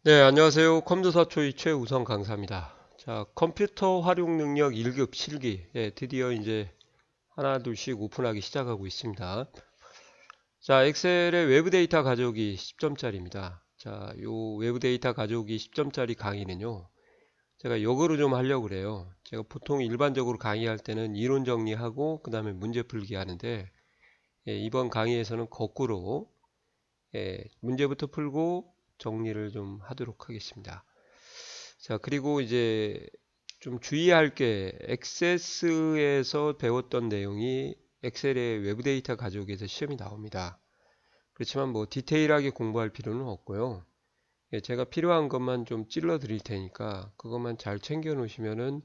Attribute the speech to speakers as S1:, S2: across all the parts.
S1: 네, 안녕하세요. 컴퓨터 초이 최우성 강사입니다. 자, 컴퓨터 활용 능력 1급 실기. 예, 드디어 이제 하나, 둘씩 오픈하기 시작하고 있습니다. 자, 엑셀의 외부 데이터 가져오기 10점짜리입니다. 자, 요 외부 데이터 가져오기 10점짜리 강의는요, 제가 역으로 좀 하려고 그래요. 제가 보통 일반적으로 강의할 때는 이론 정리하고, 그 다음에 문제 풀기 하는데, 예, 이번 강의에서는 거꾸로, 예, 문제부터 풀고 정리를 좀 하도록 하겠습니다. 자, 그리고 이제 좀 주의할 게 액세스에서 배웠던 내용이 엑셀의 외부 데이터 가져오기에서 시험이 나옵니다. 그렇지만 뭐 디테일하게 공부할 필요는 없고요. 예, 제가 필요한 것만 좀 찔러 드릴 테니까 그것만 잘 챙겨 놓으시면은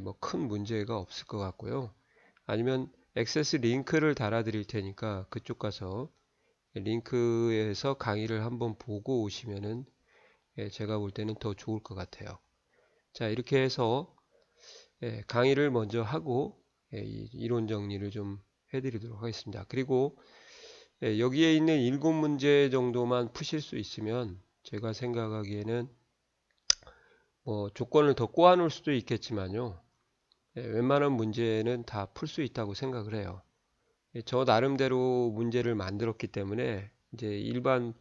S1: 뭐 큰 문제가 없을 것 같고요. 아니면 액세스 링크를 달아 드릴 테니까 그쪽 가서 링크에서 강의를 한번 보고 오시면은 제가 볼 때는 더 좋을 것 같아요. 자, 이렇게 해서 강의를 먼저 하고 이론 정리를 좀 해드리도록 하겠습니다. 그리고 여기에 있는 7문제 정도만 푸실 수 있으면 제가 생각하기에는 뭐 조건을 더 꼬아놓을 수도 있겠지만요. 웬만한 문제는 다 풀 수 있다고 생각을 해요. 저 나름대로 문제를 만들었기 때문에 이제 일반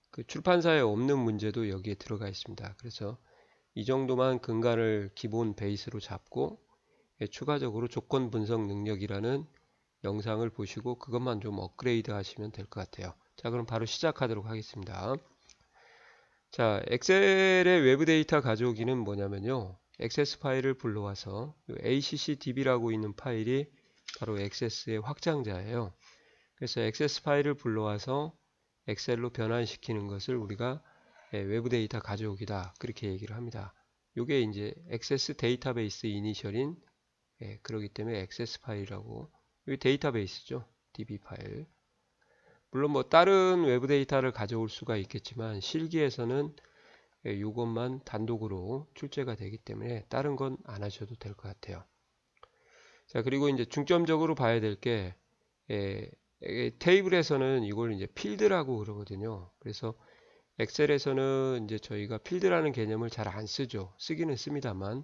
S1: 그 출판사에 없는 문제도 여기에 들어가 있습니다. 그래서 이 정도만 근간을 기본 베이스로 잡고 추가적으로 조건 분석 능력이라는 영상을 보시고 그것만 좀 업그레이드 하시면 될 것 같아요. 자, 그럼 바로 시작하도록 하겠습니다. 자, 엑셀의 외부 데이터 가져오기는 뭐냐면요. 액세스 파일을 불러와서 ACCDB라고 있는 파일이 바로 액세스의 확장자예요. 그래서 액세스 파일을 불러와서 엑셀로 변환시키는 것을 우리가 외부 데이터 가져오기다. 그렇게 얘기를 합니다. 이게 이제 액세스 데이터베이스 이니셜인 그렇기 때문에 액세스 파일이라고. 이게 데이터베이스죠. DB 파일. 물론 뭐 다른 외부 데이터를 가져올 수가 있겠지만 실기에서는 이것만 단독으로 출제가 되기 때문에 다른 건 안 하셔도 될 것 같아요. 자, 그리고 이제 중점적으로 봐야 될 게 테이블에서는 이걸 이제 필드라고 그러거든요. 그래서 엑셀에서는 이제 저희가 필드라는 개념을 잘 안 쓰죠. 쓰기는 씁니다만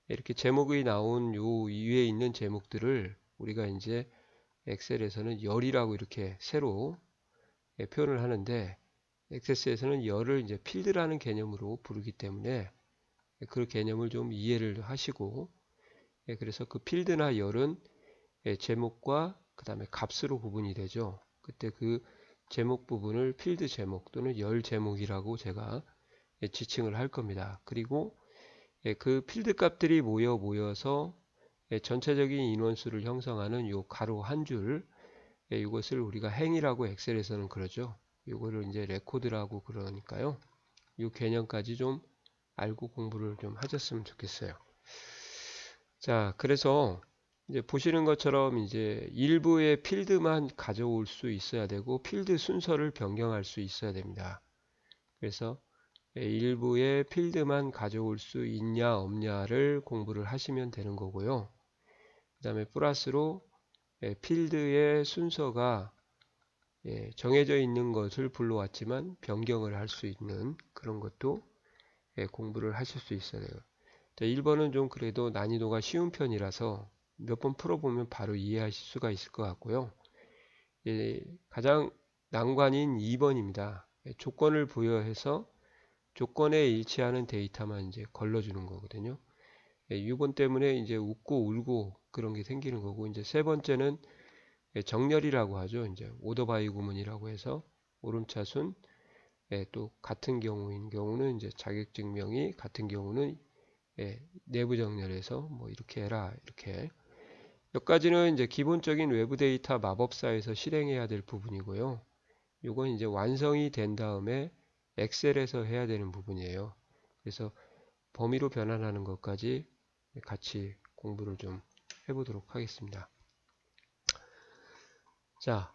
S1: 이렇게 제목이 나온 요 위에 있는 제목들을 우리가 이제 엑셀에서는 열이라고 이렇게 새로 표현을 하는데 엑세스에서는 열을 이제 필드라는 개념으로 부르기 때문에 그 개념을 좀 이해를 하시고 그래서 그 필드나 열은 제목과 그 다음에 값으로 구분이 되죠. 그때 그 제목 부분을 필드 제목 또는 열 제목이라고 제가 지칭을 할 겁니다. 그리고 그 필드 값들이 모여서 전체적인 인원수를 형성하는 요 가로 한 줄, 이것을 우리가 행이라고 엑셀에서는 그러죠. 이거를 이제 레코드라고 그러니까요. 이 개념까지 좀 알고 공부를 좀 하셨으면 좋겠어요. 자, 그래서 이제 보시는 것처럼 이제 일부의 필드만 가져올 수 있어야 되고 필드 순서를 변경할 수 있어야 됩니다. 그래서 일부의 필드만 가져올 수 있냐 없냐를 공부를 하시면 되는 거고요. 그 다음에 플러스로 필드의 순서가 정해져 있는 것을 불러왔지만 변경을 할 수 있는 그런 것도 공부를 하실 수 있어야 돼요. 1번은 좀 그래도 난이도가 쉬운 편이라서 몇 번 풀어보면 바로 이해하실 수가 있을 것 같고요. 가장 난관인 2번입니다. 조건을 부여해서 조건에 일치하는 데이터만 이제 걸러주는 거거든요. 6번 때문에 이제 웃고 울고 그런 게 생기는 거고, 이제 세 번째는 정렬이라고 하죠. 이제 오더바이 구문이라고 해서 오름차순, 또 같은 경우는 이제 자격증명이 같은 경우는 내부 정렬해서 뭐 이렇게 해라 이렇게. 여기까지는 이제 기본적인 외부 데이터 마법사에서 실행해야 될 부분이고요. 이건 이제 완성이 된 다음에 엑셀에서 해야 되는 부분이에요. 그래서 범위로 변환하는 것까지 같이 공부를 좀 해보도록 하겠습니다. 자,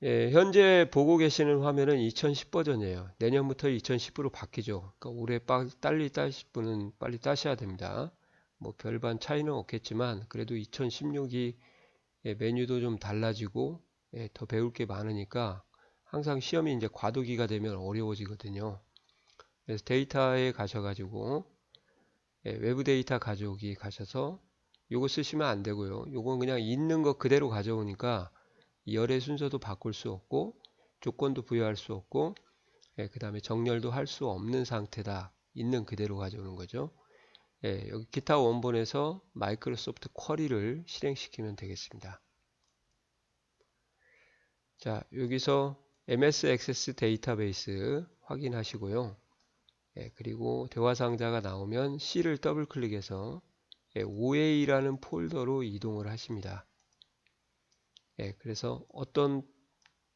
S1: 현재 보고 계시는 화면은 2010 버전이에요. 내년부터 2010으로 바뀌죠. 그러니까 올해 빨리 따실 분은 빨리 따셔야 됩니다. 뭐 별반 차이는 없겠지만 그래도 2016이 메뉴도 좀 달라지고 더 배울 게 많으니까 항상 시험이 이제 과도기가 되면 어려워지거든요. 그래서 데이터에 가셔가지고 외부 데이터 가져오기 가셔서 요거 쓰시면 안 되고요. 요건 그냥 있는 거 그대로 가져오니까 열의 순서도 바꿀 수 없고 조건도 부여할 수 없고 그 다음에 정렬도 할 수 없는 상태다. 있는 그대로 가져오는 거죠. 여기 기타 원본에서 마이크로소프트 쿼리를 실행시키면 되겠습니다. 자, 여기서 MS 액세스 데이터베이스 확인하시고요. 그리고 대화 상자가 나오면 C를 더블 클릭해서 OA라는 폴더로 이동을 하십니다. 그래서 어떤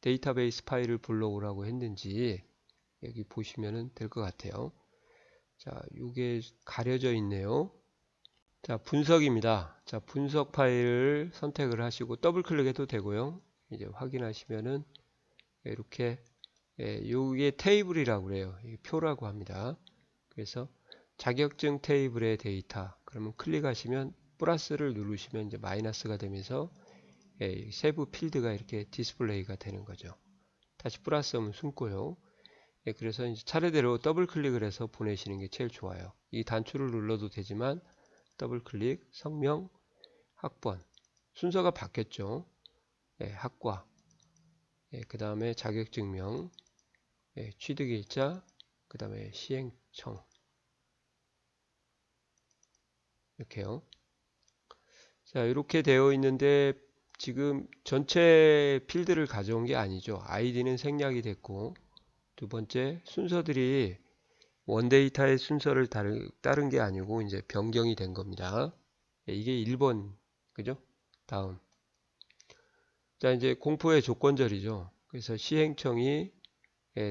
S1: 데이터베이스 파일을 불러오라고 했는지 여기 보시면 될 것 같아요. 자, 이게 가려져 있네요. 자, 분석입니다. 자, 분석 파일을 선택을 하시고 더블 클릭해도 되고요. 이제 확인하시면은 이렇게 요게 테이블이라고 그래요. 이게 표라고 합니다. 그래서 자격증 테이블의 데이터 그러면 클릭하시면 플러스를 누르시면 이제 마이너스가 되면서 세부 필드가 이렇게 디스플레이가 되는 거죠. 다시 플러스 하면 숨고요. 그래서 이제 차례대로 더블 클릭을 해서 보내시는 게 제일 좋아요. 이 단추를 눌러도 되지만 더블 클릭, 성명, 학번 순서가 바뀌었죠. 학과 그 다음에 자격증명, 취득일자, 그 다음에 시행청 이렇게요. 자, 이렇게 되어 있는데 지금 전체 필드를 가져온 게 아니죠. 아이디는 생략이 됐고 두 번째 순서들이 원데이터의 순서를 따른 게 아니고 이제 변경이 된 겁니다. 이게 1번 그죠? 다음 자 이제 공포의 조건절이죠. 그래서 시행청이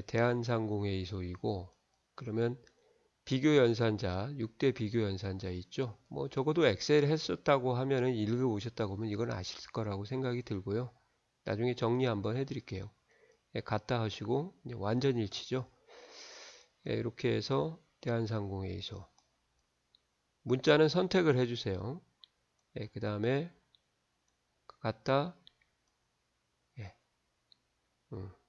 S1: 대한상공회의소이고 그러면 비교 연산자 6대 비교 연산자 있죠. 뭐 적어도 엑셀 했었다고 하면은 읽어 오셨다고 하면 이건 아실 거라고 생각이 들고요. 나중에 정리 한번 해드릴게요. 같다 하시고 이제 완전 일치죠. 이렇게 해서 대한상공회의소 문자는 선택을 해주세요. 그 다음에 같다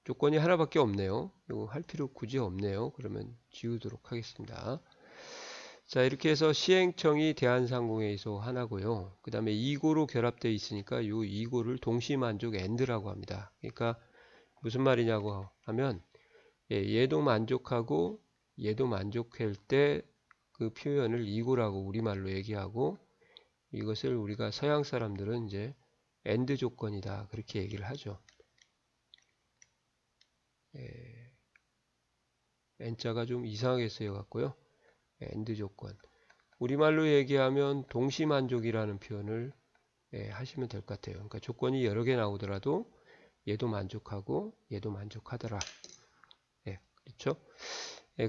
S1: 조건이 하나밖에 없네요. 이거 할 필요 굳이 없네요. 그러면 지우도록 하겠습니다. 자 이렇게 해서 시행청이 대한상공회의소 하나고요. 그 다음에 2고로 결합되어 있으니까 이 2고를 동시만족 AND라고 합니다. 그러니까 무슨 말이냐고 하면 얘도 만족하고 얘도 만족할 때 그 표현을 2고라고 우리말로 얘기하고 이것을 우리가 서양 사람들은 이제 AND 조건이다 그렇게 얘기를 하죠. N자가 좀 이상하게 쓰여갖고요. AND 조건. 우리말로 얘기하면 동시만족이라는 표현을 하시면 될 것 같아요. 그러니까 조건이 여러 개 나오더라도 얘도 만족하고 얘도 만족하더라. 그렇죠?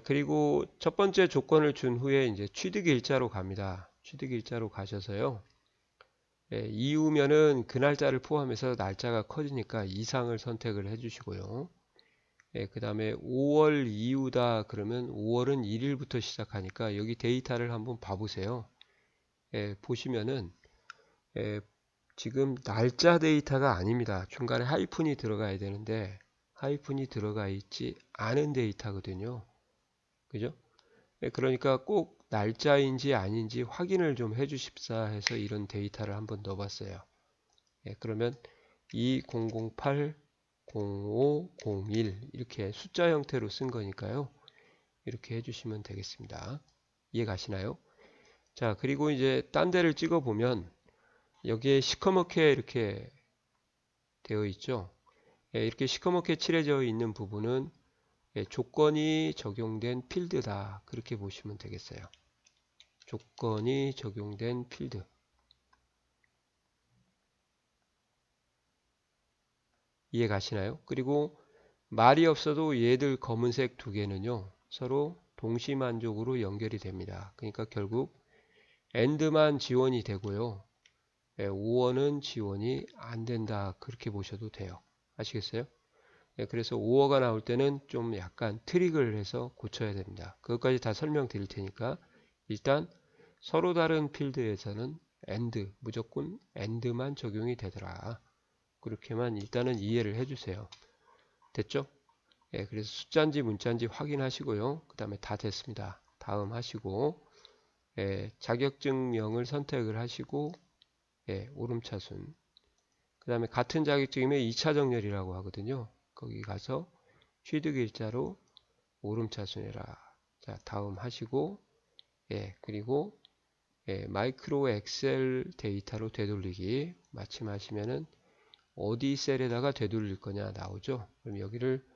S1: 그리고 첫 번째 조건을 준 후에 이제 취득일자로 갑니다. 취득일자로 가셔서요. 이후면은 그 날짜를 포함해서 날짜가 커지니까 이상을 선택을 해주시고요. 그 다음에 5월 이후다 그러면 5월은 1일부터 시작하니까 여기 데이터를 한번 봐보세요. 보시면은 지금 날짜 데이터가 아닙니다. 중간에 하이픈이 들어가야 되는데 하이픈이 들어가 있지 않은 데이터거든요. 그죠? 그러니까 꼭 날짜인지 아닌지 확인을 좀 해주십사 해서 이런 데이터를 한번 넣어봤어요. 그러면 2008 0501 이렇게 숫자 형태로 쓴 거니까요. 이렇게 해주시면 되겠습니다. 이해 가시나요? 자, 그리고 이제 딴 데를 찍어 보면 여기에 시커멓게 이렇게 되어 있죠. 이렇게 시커멓게 칠해져 있는 부분은 조건이 적용된 필드다. 그렇게 보시면 되겠어요. 조건이 적용된 필드. 이해 가시나요? 그리고 말이 없어도 얘들 검은색 두 개는요. 서로 동시만족으로 연결이 됩니다. 그러니까 결국 AND만 지원이 되고요. 5어는 지원이 안 된다. 그렇게 보셔도 돼요. 아시겠어요? 그래서 5어가 나올 때는 좀 약간 트릭을 해서 고쳐야 됩니다. 그것까지 다 설명드릴 테니까 일단 서로 다른 필드에서는 AND, 무조건 AND만 적용이 되더라. 그렇게만 일단은 이해를 해주세요. 됐죠? 예, 그래서 숫자인지 문자인지 확인하시고요. 그 다음에 다 됐습니다. 다음 하시고, 예, 자격증명을 선택을 하시고, 예, 오름차순. 그 다음에 같은 자격증이면 2차 정렬이라고 하거든요. 거기 가서 취득일자로 오름차순해라. 자, 다음 하시고, 예, 그리고 예, 마이크로 엑셀 데이터로 되돌리기 마침 하시면은 어디 셀에다가 되돌릴 거냐 나오죠. 그럼 여기를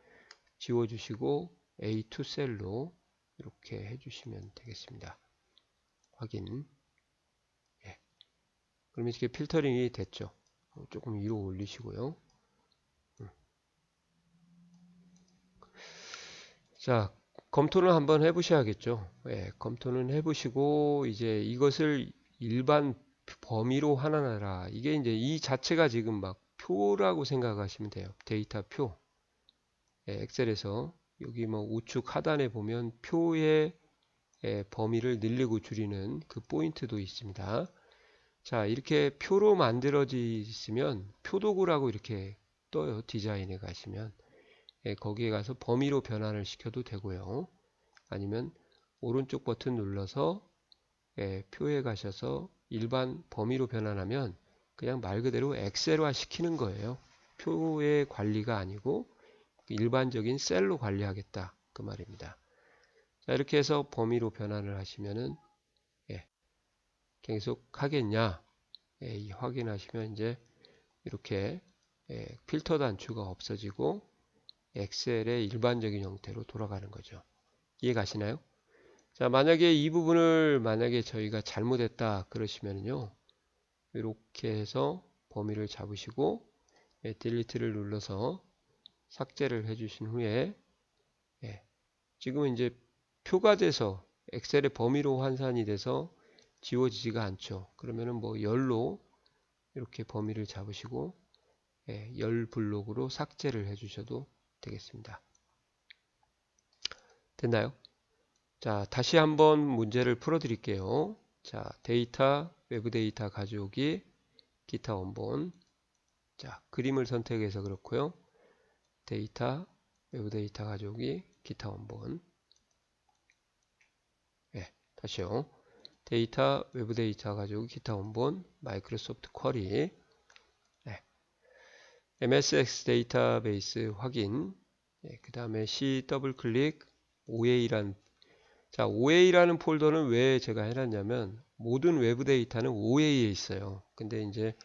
S1: 지워주시고 A2 셀로 이렇게 해주시면 되겠습니다. 확인. 예. 그럼 이렇게 필터링이 됐죠. 조금 위로 올리시고요. 자, 검토는 한번 해보셔야겠죠. 예, 검토는 해보시고 이제 이것을 일반 범위로 환원하라. 이게 이제 이 자체가 지금 막 표라고 생각하시면 돼요. 데이터 표. 예, 엑셀에서 여기 뭐 우측 하단에 보면 표의 범위를 늘리고 줄이는 그 포인트도 있습니다. 자, 이렇게 표로 만들어지면 표도구라고 이렇게 떠요. 디자인에 가시면. 예, 거기에 가서 범위로 변환을 시켜도 되고요. 아니면 오른쪽 버튼 눌러서 예, 표에 가셔서 일반 범위로 변환하면 그냥 말 그대로 엑셀화 시키는 거예요. 표의 관리가 아니고 일반적인 셀로 관리하겠다 그 말입니다. 자, 이렇게 해서 범위로 변환을 하시면은 예, 계속 하겠냐 예, 확인하시면 이제 이렇게 예, 필터 단추가 없어지고 엑셀의 일반적인 형태로 돌아가는 거죠. 이해 가시나요? 자, 만약에 이 부분을 만약에 저희가 잘못했다 그러시면요. 이렇게 해서 범위를 잡으시고 예, 딜리트를 눌러서 삭제를 해주신 후에 예, 지금은 이제 표가 돼서 엑셀의 범위로 환산이 돼서 지워지지가 않죠. 그러면은 뭐 열로 이렇게 범위를 잡으시고 예, 열 블록으로 삭제를 해주셔도 되겠습니다. 됐나요? 자, 다시 한번 문제를 풀어 드릴게요. 자, 데이터, 외부 데이터 가져오기, 기타 원본. 자, 그림을 선택해서 그렇고요. 데이터, 외부 데이터 가져오기, 기타 원본. 예, 다시요. 데이터, 외부 데이터 가져오기, 기타 원본, 마이크로소프트 쿼리. 예, MSX 데이터베이스 확인. 예, 그 다음에 C 더블 클릭, OA란 자, OA라는 폴더는 왜 제가 해놨냐면 모든 외부 데이터는 OA에 있어요. 근데 이제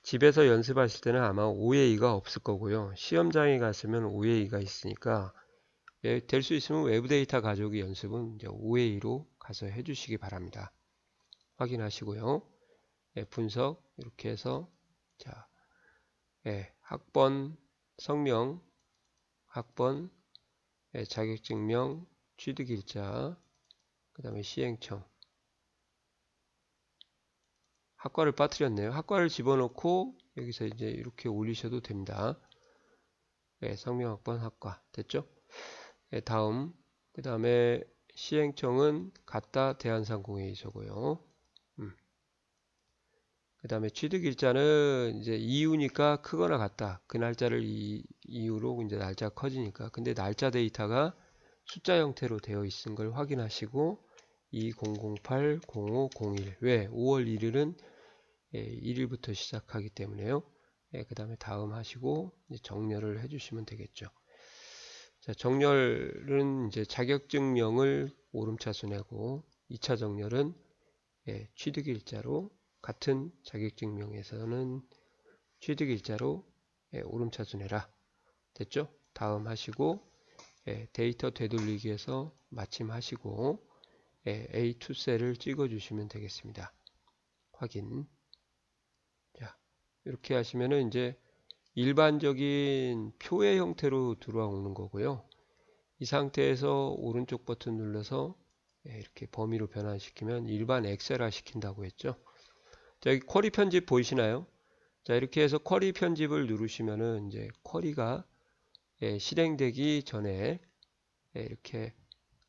S1: 집에서 연습하실 때는 아마 OA가 없을 거고요. 시험장에 갔으면 OA가 있으니까 예, 될 수 있으면 외부 데이터 가져오기 연습은 이제 OA로 가서 해주시기 바랍니다. 확인하시고요. 예, 분석 이렇게 해서 자, 예, 학번, 성명, 학번, 예, 자격증명, 취득일자, 그 다음에 시행청. 학과를 빠뜨렸네요. 학과를 집어넣고 여기서 이제 이렇게 올리셔도 됩니다. 네, 성명학번 학과 됐죠? 네, 다음 그 다음에 시행청은 같다 대한상공회의소고요. 그 다음에 취득일자는 이제 이유니까 크거나 같다. 그 날짜를 이유로 이제 날짜가 커지니까. 근데 날짜 데이터가 숫자 형태로 되어 있는 걸 확인하시고 2008-0501 왜? 5월 1일은 1일부터 시작하기 때문에요. 그 다음에 다음 하시고 정렬을 해주시면 되겠죠. 자, 정렬은 이제 자격증명을 오름차순 내고 2차 정렬은 취득일자로 같은 자격증명에서는 취득일자로 오름차순 해라. 됐죠? 다음 하시고 데이터 되돌리기에서 마침 하시고 A2 셀을 찍어 주시면 되겠습니다. 확인. 자, 이렇게 하시면은 이제 일반적인 표의 형태로 들어오는 거고요. 이 상태에서 오른쪽 버튼 눌러서 이렇게 범위로 변환시키면 일반 엑셀화 시킨다고 했죠. 자, 여기 쿼리 편집 보이시나요? 자, 이렇게 해서 쿼리 편집을 누르시면은 이제 쿼리가 실행되기 전에 이렇게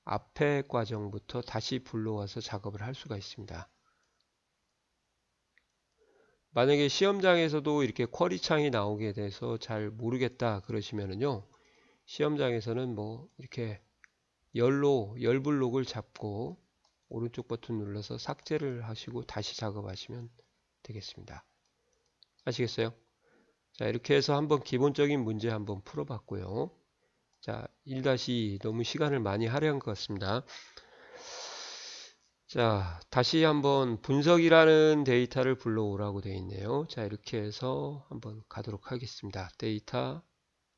S1: 앞에 과정부터 다시 불러와서 작업을 할 수가 있습니다. 만약에 시험장에서도 이렇게 쿼리 창이 나오게 돼서 잘 모르겠다 그러시면은요. 시험장에서는 뭐 이렇게 열 블록을 잡고 오른쪽 버튼 눌러서 삭제를 하시고 다시 작업하시면 되겠습니다. 아시겠어요? 자, 이렇게 해서 한번 기본적인 문제 한번 풀어봤고요. 자, 1-2 너무 시간을 많이 할애한 것 같습니다. 자, 다시 한번 분석이라는 데이터를 불러오라고 되어 있네요. 자, 이렇게 해서 한번 가도록 하겠습니다. 데이터,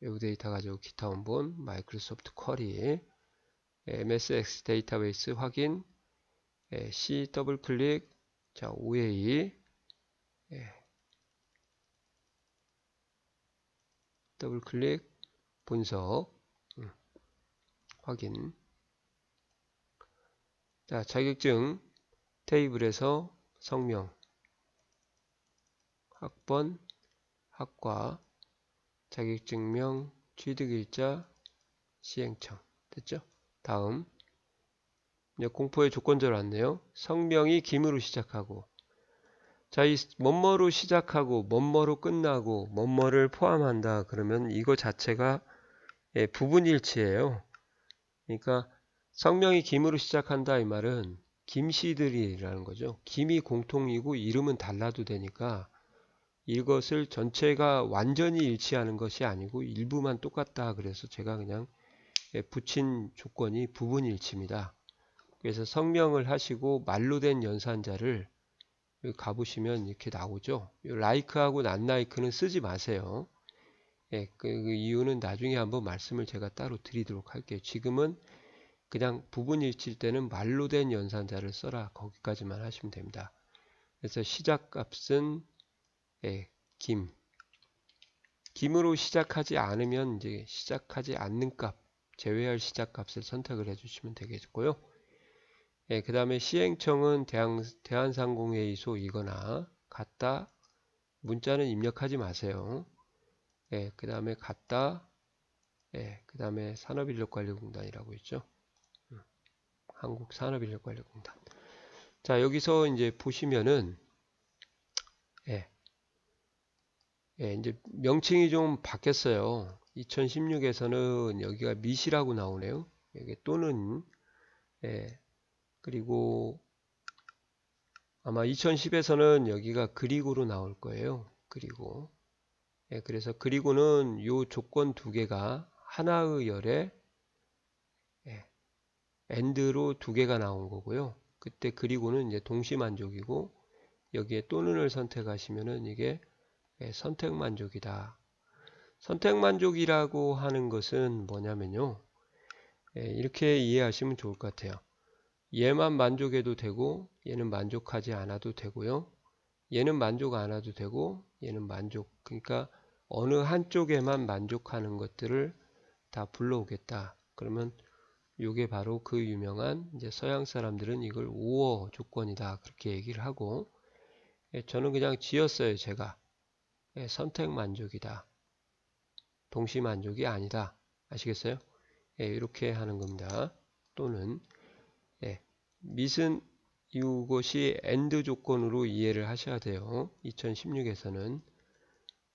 S1: 외부 데이터 가지고 기타 원본, 마이크로소프트 쿼리, MSX 데이터베이스 확인, C 더블 클릭, 자, OA, 더블 클릭, 분석, 확인. 자, 자격증 테이블에서 성명, 학번, 학과, 자격증명, 취득일자, 시행청. 됐죠? 다음, 이제 공포의 조건절 왔네요. 성명이 김으로 시작하고, 자, 이 뭐뭐로 시작하고, 뭐뭐로 끝나고, 뭐뭐를 포함한다. 그러면 이거 자체가 부분일치예요. 그러니까 성명이 김으로 시작한다 이 말은 김씨들이라는 거죠. 김이 공통이고 이름은 달라도 되니까 이것을 전체가 완전히 일치하는 것이 아니고 일부만 똑같다. 그래서 제가 그냥 붙인 조건이 부분일치입니다. 그래서 성명을 하시고 말로 된 연산자를 여기 가보시면 이렇게 나오죠. like하고 not like는 쓰지 마세요. 그 이유는 나중에 한번 말씀을 제가 따로 드리도록 할게요. 지금은 그냥 부분일치일 때는 말로 된 연산자를 써라. 거기까지만 하시면 됩니다. 그래서 시작값은 김으로 시작하지 않으면 이제 시작하지 않는 값, 제외할 시작값을 선택을 해주시면 되겠고요. 그 다음에 시행청은 대한상공회의소이거나 같다. 문자는 입력하지 마세요. 그 다음에 같다. 그 다음에 산업인력관리공단이라고 있죠. 한국산업인력관리공단. 자, 여기서 이제 보시면은 이제 명칭이 좀 바뀌었어요. 2016에서는 여기가 미시라고 나오네요. 여기 또는 그리고 아마 2010에서는 여기가 그리고로 나올 거예요. 그리고 그래서 그리고는 요 조건 두 개가 하나의 열에 and로 두 개가 나온 거고요. 그때 그리고는 이제 동시만족이고 여기에 또는을 선택하시면은 이게 선택만족이다. 선택만족이라고 하는 것은 뭐냐면요. 이렇게 이해하시면 좋을 것 같아요. 얘만 만족해도 되고 얘는 만족하지 않아도 되고요. 얘는 만족 안 해도 되고 얘는 만족. 그러니까 어느 한쪽에만 만족하는 것들을 다 불러오겠다. 그러면 이게 바로 그 유명한 이제 서양 사람들은 이걸 오어 조건이다. 그렇게 얘기를 하고 저는 그냥 지었어요. 제가 선택 만족이다. 동시 만족이 아니다. 아시겠어요? 이렇게 하는 겁니다. 또는 밑은 이것이 AND 조건으로 이해를 하셔야 돼요. 2016에서는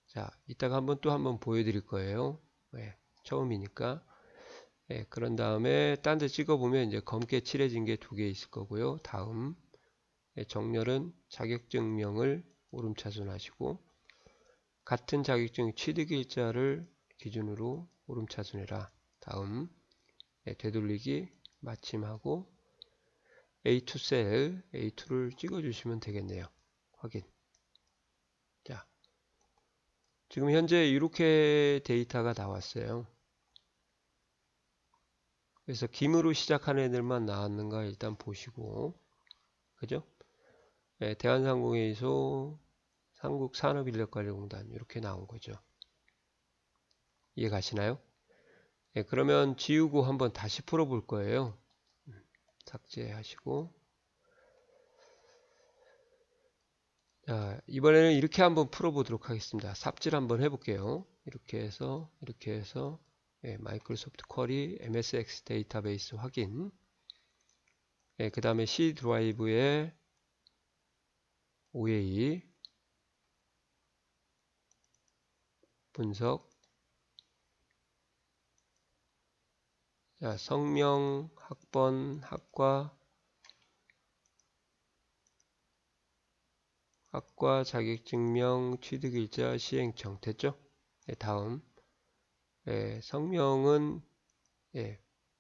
S1: 자, 이따가 또 한번 보여드릴 거예요. 처음이니까. 그런 다음에 딴 데 찍어보면 이제 검게 칠해진 게 두 개 있을 거고요. 다음 정렬은 자격증명을 오름차순 하시고 같은 자격증 취득일자를 기준으로 오름차순해라. 다음 되돌리기 마침하고 A2 셀 A2를 찍어주시면 되겠네요. 확인. 자, 지금 현재 이렇게 데이터가 나왔어요. 그래서 김으로 시작한 애들만 나왔는가 일단 보시고, 그죠? 대한상공회의소, 한국산업인력관리공단 이렇게 나온 거죠. 이해 가시나요? 그러면 지우고 한번 다시 풀어볼 거예요. 삭제하시고. 자, 이번에는 이렇게 한번 풀어보도록 하겠습니다. 삽질 한번 해볼게요. 이렇게 해서 마이크로소프트 쿼리 MSX 데이터베이스 확인. 그 다음에 C 드라이브에 OA 분석 자, 성명, 학번, 학과, 자격증명, 취득일자, 시행청 됐죠? 네, 다음 성명은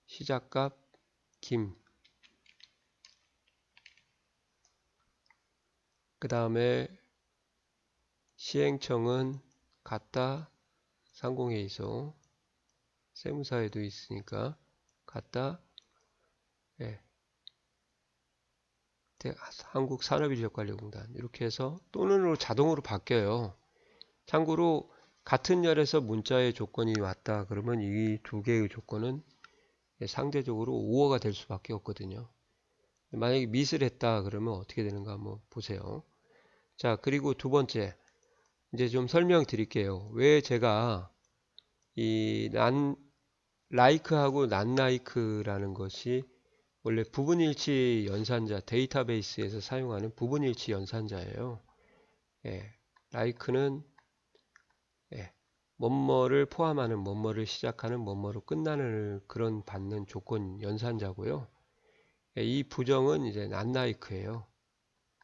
S1: 시작값 김, 그 다음에 시행청은 같다, 상공회의소, 세무사에도 있으니까 같다, 한국산업인력관리공단 이렇게 해서 또는으로 자동으로 바뀌어요. 참고로 같은 열에서 문자의 조건이 왔다 그러면 이 두 개의 조건은 상대적으로 오어가 될 수밖에 없거든요. 만약에 미스를 했다 그러면 어떻게 되는가 한번 보세요. 자, 그리고 두 번째 이제 좀 설명드릴게요. 왜 제가 이 like하고 not like라는 것이 원래 부분일치 연산자 데이터베이스에서 사용하는 부분일치 연산자예요. like는 뭐뭐를 포함하는, 뭐뭐를 시작하는, 뭐뭐로 끝나는 그런 받는 조건 연산자고요. 이 부정은 이제 not like예요.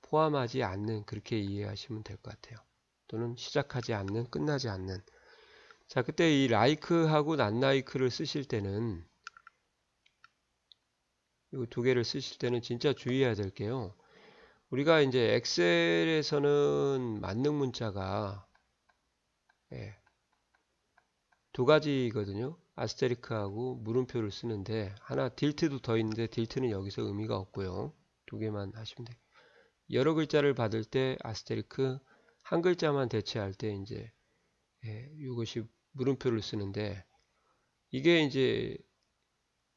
S1: 포함하지 않는, 그렇게 이해하시면 될 것 같아요. 또는 시작하지 않는, 끝나지 않는. 자, 그때 이 like하고 not like를 쓰실 때는 이 두 개를 쓰실 때는 진짜 주의해야 될 게요. 우리가 이제 엑셀에서는 만능 문자가 두 가지거든요. 아스테리크하고 물음표를 쓰는데 하나 딜트도 더 있는데 딜트는 여기서 의미가 없고요. 두 개만 하시면 돼요. 여러 글자를 받을 때 아스테리크, 한 글자만 대체할 때 이제 이것이 물음표를 쓰는데 이게 이제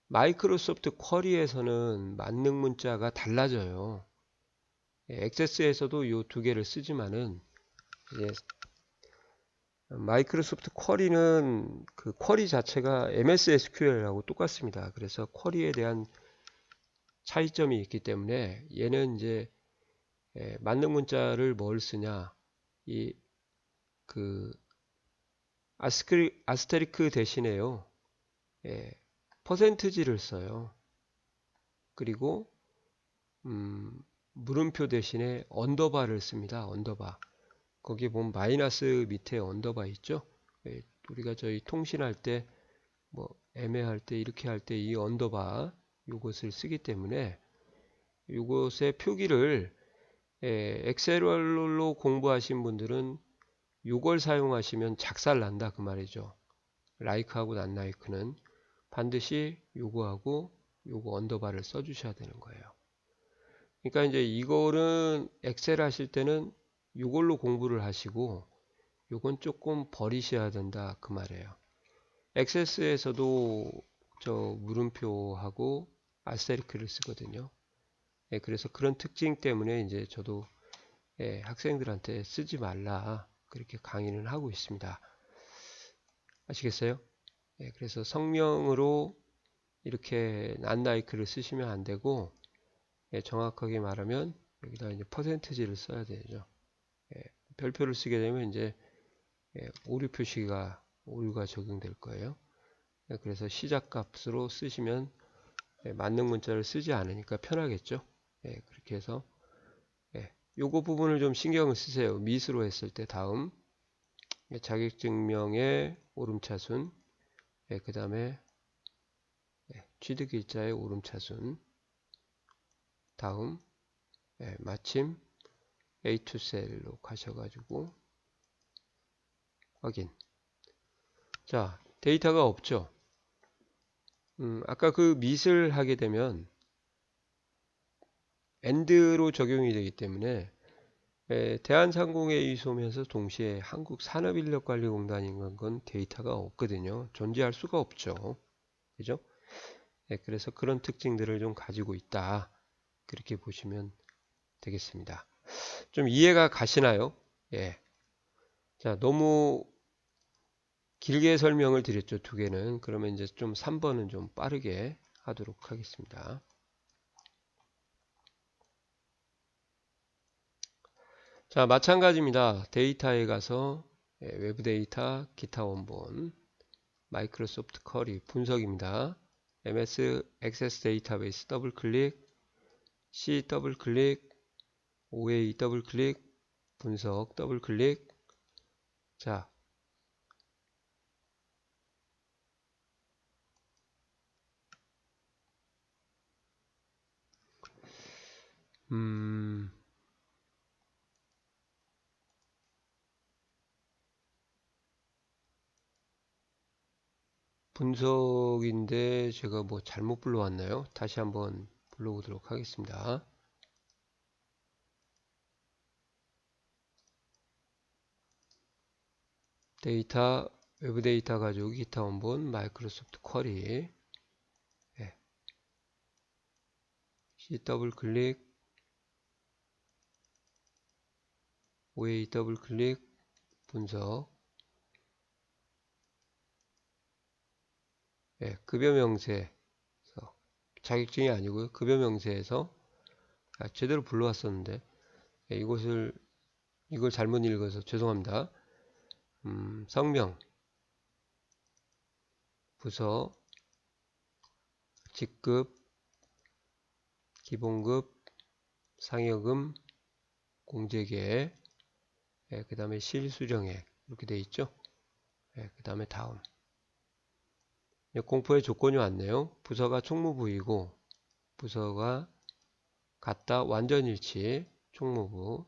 S1: 마이크로소프트 쿼리에서는 만능 문자가 달라져요. 액세스에서도 이 두 개를 쓰지만은 이제 마이크로소프트 쿼리는 그 쿼리 자체가 MS SQL하고 똑같습니다. 그래서 쿼리에 대한 차이점이 있기 때문에 얘는 이제 만능 문자를 뭘 쓰냐 이 그 아스테리크 대신에요 퍼센트지를 써요. 그리고 물음표 대신에 언더바를 씁니다. 언더바. 거기 보면 마이너스 밑에 언더바 있죠. 우리가 저희 통신할 때 뭐 애매할 때 이렇게 할 때 이 언더바 요것을 쓰기 때문에 요것의 표기를 엑셀로 공부하신 분들은 요걸 사용하시면 작살난다 그 말이죠. like하고 not like는 반드시 요거하고 요거 언더바를 써주셔야 되는 거예요. 그러니까 이제 이거는 엑셀 하실 때는 요걸로 공부를 하시고 요건 조금 버리셔야 된다 그 말이에요. 액세스에서도 저 물음표하고 아스테리크를 쓰거든요. 그래서 그런 특징 때문에 이제 저도 학생들한테 쓰지 말라 그렇게 강의는 하고 있습니다. 아시겠어요? 그래서 성명으로 이렇게 not like를 쓰시면 안 되고 정확하게 말하면 여기다 이제 퍼센트지를 써야 되죠. 별표를 쓰게 되면 이제 오류 표시가 오류가 적용될 거예요. 그래서 시작값으로 쓰시면 만능 문자를 쓰지 않으니까 편하겠죠. 그렇게 해서 요거 부분을 좀 신경을 쓰세요. 미스로 했을 때 다음 자격증명의 오름차순 그 다음에 취득일자의 오름차순 다음 마침 A2셀로 가셔가지고 확인. 자, 데이터가 없죠. 아까 그 미스를 하게 되면 AND로 적용이 되기 때문에 대한상공회의소면서 동시에 한국산업인력관리공단인 건 데이터가 없거든요. 존재할 수가 없죠. 그죠? 그래서 그런 특징들을 좀 가지고 있다. 그렇게 보시면 되겠습니다. 좀 이해가 가시나요? 예. 자, 너무 길게 설명을 드렸죠. 두 개는. 그러면 이제 좀 3번은 좀 빠르게 하도록 하겠습니다. 자, 마찬가지입니다. 데이터에 가서 외부 데이터, 기타 원본, 마이크로소프트 쿼리 분석입니다. MS 액세스 데이터베이스 더블 클릭, C 더블 클릭, OA 더블 클릭, 분석 더블 클릭. 자, 분석인데 제가 뭐 잘못 불러왔나요? 다시 한번 불러보도록 하겠습니다. 데이터, 외부 데이터 가지고 기타 원본, 마이크로소프트 쿼리. 네. C 더블 클릭, OA 더블 클릭, 분석. 네, 급여 명세. 자격증이 아니고요. 급여 명세에서 제대로 불러왔었는데 네, 이걸 잘못 읽어서 죄송합니다. 성명, 부서, 직급, 기본급, 상여금, 공제계, 그 다음에 실수령액 이렇게 돼 있죠. 그 다음에 다음 공포의 조건이 왔네요. 부서가 총무부이고 부서가 같다 완전일치 총무부.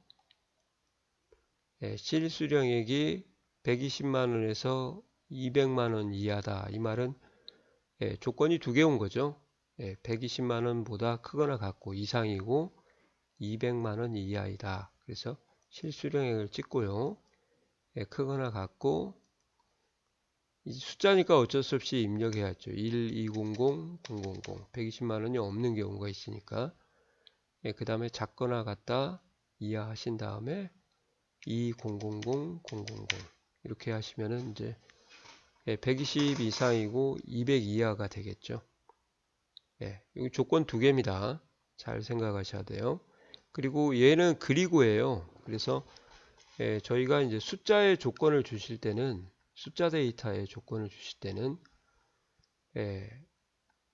S1: 실수령액이 120만원에서 200만원 이하다. 이 말은 조건이 두 개 온 거죠. 120만원보다 크거나 같고 이상이고 200만원 이하이다. 그래서 실수령액을 찍고요. 크거나 같고 이 숫자니까 어쩔 수 없이 입력해야죠. 1, 200, 000, 120만원이 없는 경우가 있으니까 그 다음에 작거나 같다 이하 하신 다음에 2000, 000 이렇게 하시면은 이제 120 이상이고 200 이하가 되겠죠. 여기 조건 두 개입니다. 잘 생각하셔야 돼요. 그리고 얘는 그리고예요. 그래서 저희가 이제 숫자의 조건을 주실 때는 숫자 데이터의 조건을 주실 때는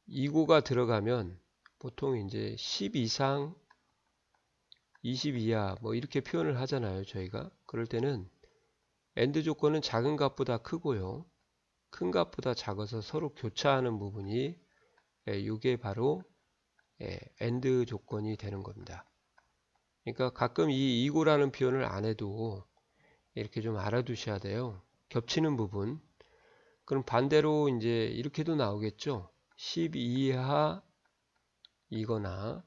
S1: 이고가 들어가면 보통 이제 10 이상 20 이하 뭐 이렇게 표현을 하잖아요. 저희가 그럴 때는 AND 조건은 작은 값보다 크고요. 큰 값보다 작아서 서로 교차하는 부분이 이게 바로 AND 조건이 되는 겁니다. 그러니까 가끔 이 이고라는 표현을 안 해도 이렇게 좀 알아두셔야 돼요. 겹치는 부분. 그럼 반대로 이제 이렇게도 나오겠죠. 10 이하 이거나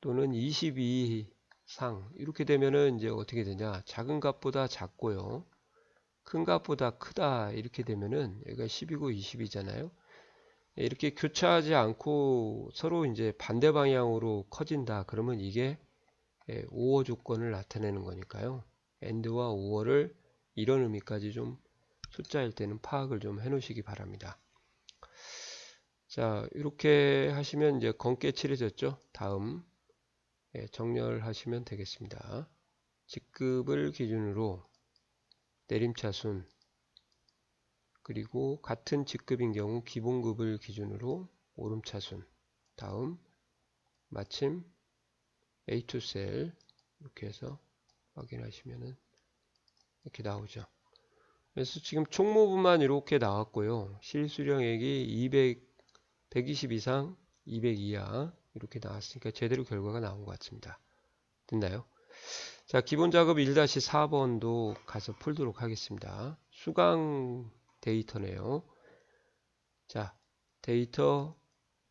S1: 또는 22 이상 이렇게 되면은 이제 어떻게 되냐. 작은 값보다 작고요. 큰 값보다 크다 이렇게 되면은 여기가 10이고 20이잖아요. 이렇게 교차하지 않고 서로 이제 반대 방향으로 커진다. 그러면 이게 오어 조건을 나타내는 거니까요. AND와 OR을 이런 의미까지 좀 숫자일 때는 파악을 좀 해 놓으시기 바랍니다. 자, 이렇게 하시면 이제 검게 칠해졌죠. 다음 정렬하시면 되겠습니다. 직급을 기준으로 내림차순 그리고 같은 직급인 경우 기본급을 기준으로 오름차순 다음 마침 A2 셀 이렇게 해서 확인하시면은 이렇게 나오죠. 그래서 지금 총무부만 이렇게 나왔고요. 실수령액이 120 이상 200 이하 이렇게 나왔으니까 제대로 결과가 나온 것 같습니다. 됐나요? 자, 기본 작업 1-4번도 가서 풀도록 하겠습니다. 수강 데이터네요. 자, 데이터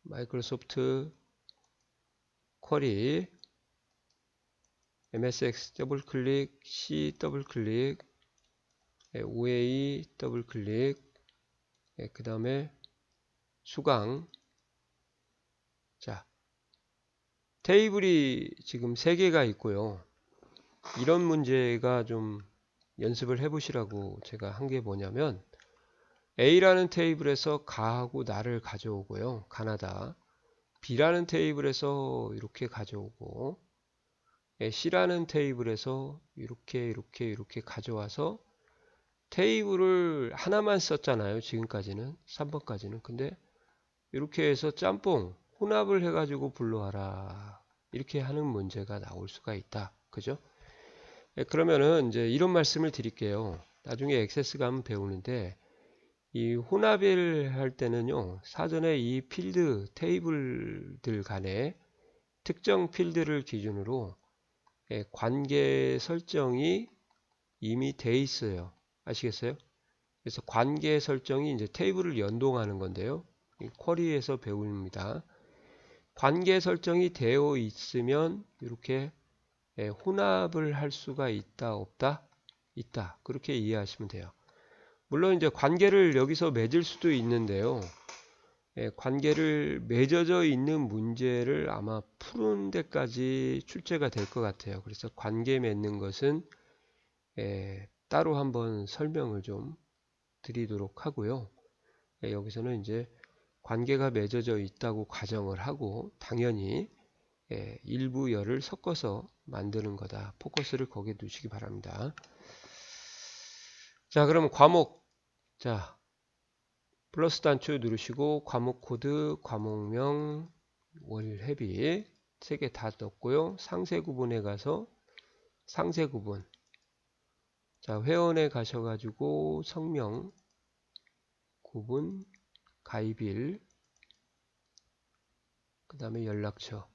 S1: 마이크로소프트 쿼리 MSX 더블 클릭, C 더블 클릭, OA 더블 클릭, 그 다음에 수강. 자, 테이블이 지금 3개가 있고요. 이런 문제가 좀 연습을 해보시라고 제가 한 게 뭐냐면 A라는 테이블에서 가하고 나를 가져오고요. 가나다. B라는 테이블에서 이렇게 가져오고 C라는 테이블에서 이렇게 가져와서 테이블을 하나만 썼잖아요. 지금까지는 3번까지는. 근데 이렇게 해서 짬뽕 혼합을 해가지고 불러와라. 이렇게 하는 문제가 나올 수가 있다. 그죠? 그러면은 이제 이런 말씀을 드릴게요. 나중에 액세스가 한번 배우는데 이 혼합을 할 때는요. 사전에 이 필드 테이블들 간에 특정 필드를 기준으로 관계 설정이 이미 돼 있어요. 아시겠어요? 그래서 관계 설정이 이제 테이블을 연동하는 건데요. 쿼리에서 배웁니다. 관계 설정이 되어 있으면 이렇게 혼합을 할 수가 있다, 없다? 있다. 그렇게 이해하시면 돼요. 물론 이제 관계를 여기서 맺을 수도 있는데요. 관계를 맺어져 있는 문제를 아마 푸는 데까지 출제가 될 것 같아요. 그래서 관계 맺는 것은 따로 한번 설명을 좀 드리도록 하고요. 여기서는 이제 관계가 맺어져 있다고 가정을 하고 당연히 일부 열을 섞어서 만드는 거다. 포커스를 거기에 두시기 바랍니다. 자, 그럼 과목. 자, 플러스 단추 누르시고 과목 코드, 과목명, 월회비 3개 다 넣었고요. 상세 구분에 가서 상세 구분. 자, 회원에 가셔가지고 성명, 구분, 가입일, 그 다음에 연락처.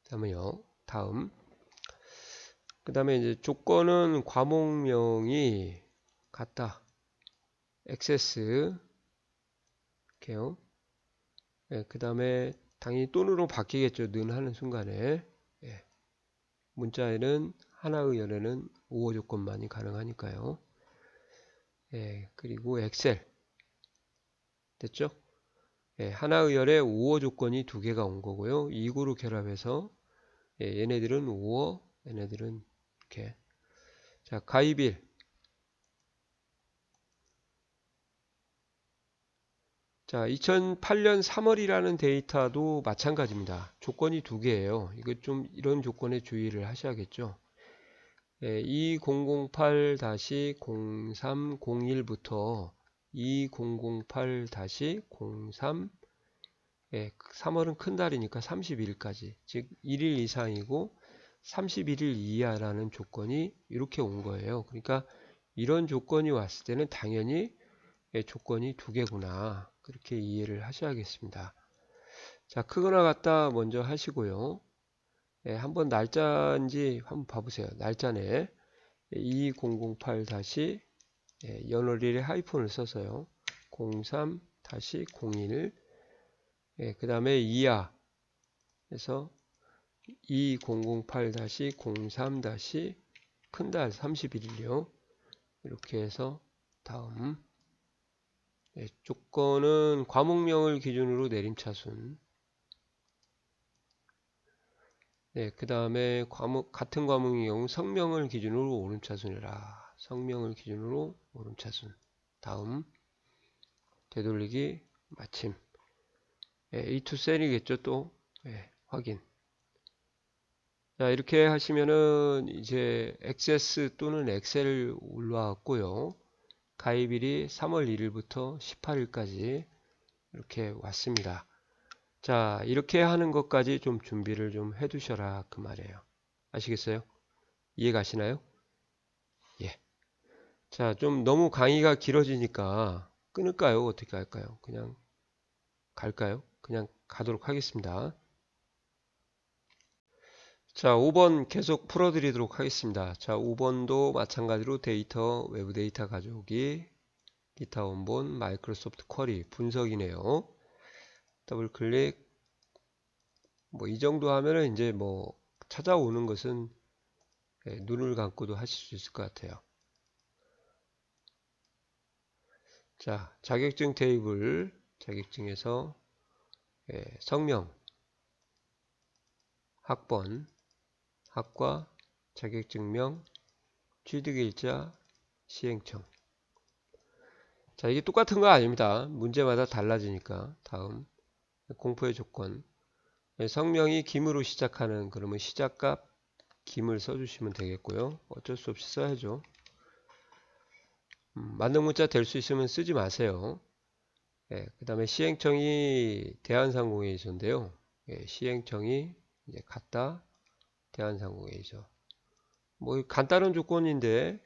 S1: 다음에요. 다음. 그 다음에 이제 조건은 과목명이 같다. 액세스. 이렇게요. 그 다음에 당연히 또는으로 바뀌겠죠. 는 하는 순간에. 문자에는 하나의열에는 우호 조건만이 가능하니까요. 그리고 엑셀. 됐죠? 하나의열에 우호 조건이 2개가 온 거고요. 이구로 결합해서 얘네들은 우호, 얘네들은 이렇게. 자, 가입일. 자, 2008년 3월이라는 데이터도 마찬가지입니다. 조건이 2개예요. 이거 좀 이런 조건에 주의를 하셔야겠죠. 2008-0301부터 2008-03 3월은 큰 달이니까 30일까지 즉 1일 이상이고 31일 이하라는 조건이 이렇게 온 거예요. 그러니까 이런 조건이 왔을 때는 당연히 조건이 2개구나 그렇게 이해를 하셔야겠습니다. 자, 크거나 같다 먼저 하시고요. 한번 날짜인지 한번 봐보세요. 날짜네 2008 연월일에 하이폰을 써서요. 03-01 그 다음에 이하 그래서 2008-03- 큰달 31일이요. 이렇게 해서 다음 조건은 과목명을 기준으로 내림차순 그 다음에 같은 과목의 경우 성명을 기준으로 오름차순이라 성명을 기준으로 오름차순 다음 되돌리기 마침 A2 셀이겠죠 또 확인 자 이렇게 하시면은 이제 액세스 또는 엑셀 올라왔고요 가입일이 3월 1일부터 18일까지 이렇게 왔습니다 자 이렇게 하는 것까지 좀 준비를 좀 해 두셔라 그 말이에요 아시겠어요? 이해 가시나요? 예. 자, 좀 너무 강의가 길어지니까 끊을까요? 어떻게 할까요? 그냥 갈까요? 그냥 가도록 하겠습니다. 자, 5번 계속 풀어드리도록 하겠습니다. 자, 5번도 마찬가지로 데이터, 외부 데이터 가져오기, 기타 원본, 마이크로소프트 쿼리, 분석이네요. 더블 클릭. 뭐, 이 정도 하면은 이제 뭐, 찾아오는 것은 눈을 감고도 하실 수 있을 것 같아요. 자, 자격증 테이블, 자격증에서 성명, 학번, 학과, 자격증명, 취득일자, 시행청. 자, 이게 똑같은 거 아닙니다. 문제마다 달라지니까. 다음, 공포의 조건. 성명이 김으로 시작하는 그러면 시작값 김을 써주시면 되겠고요. 어쩔 수 없이 써야죠. 만능 문자 될 수 있으면 쓰지 마세요. 예, 그 다음에 시행청이 대한상공회의소인데요. 예, 시행청이 이제 같다 대한상공회의소. 뭐 간단한 조건인데